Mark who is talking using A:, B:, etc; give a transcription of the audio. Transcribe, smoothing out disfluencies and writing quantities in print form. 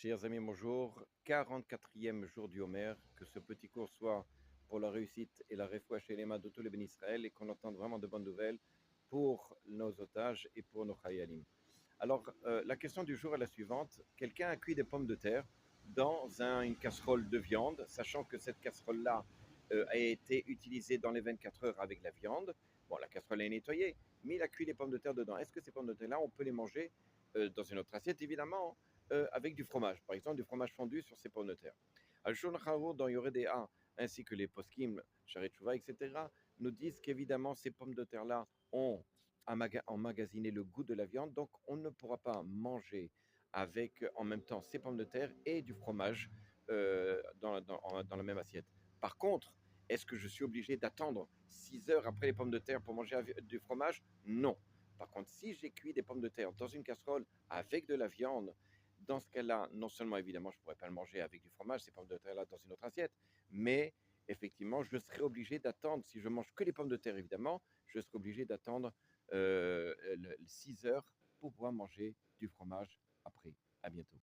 A: Chers amis, bonjour. 44e jour du Homer. Que ce petit cours soit pour la réussite et la réfoua chez les mains de tous les bénis Israël et qu'on entende vraiment de bonnes nouvelles pour nos otages et pour nos chayalim. Alors, la question du jour est la suivante. Quelqu'un a cuit des pommes de terre dans une casserole de viande, sachant que cette casserole-là a été utilisée dans les 24 heures avec la viande. Bon, la casserole est nettoyée, mais il a cuit les pommes de terre dedans. Est-ce que ces pommes de terre-là, on peut les manger dans une autre assiette, évidemment, avec du fromage, par exemple du fromage fondu sur ces pommes de terre? Al Shulchan Aruch, dans Yoreh A, ainsi que les poskim, Sharet Shuvah, etc., nous disent qu'évidemment, ces pommes de terre-là ont emmagasiner le goût de la viande, donc on ne pourra pas manger avec en même temps ces pommes de terre et du fromage dans la même assiette. Par contre, est-ce que je suis obligé d'attendre 6 heures après les pommes de terre pour manger du fromage? Non. Par contre, si j'ai cuit des pommes de terre dans une casserole avec de la viande, dans ce cas-là, non seulement évidemment je ne pourrais pas le manger avec du fromage, ces pommes de terre-là dans une autre assiette, mais effectivement, je serai obligé d'attendre, si je mange que les pommes de terre évidemment, je serai obligé d'attendre 6 heures pour pouvoir manger du fromage après. À bientôt.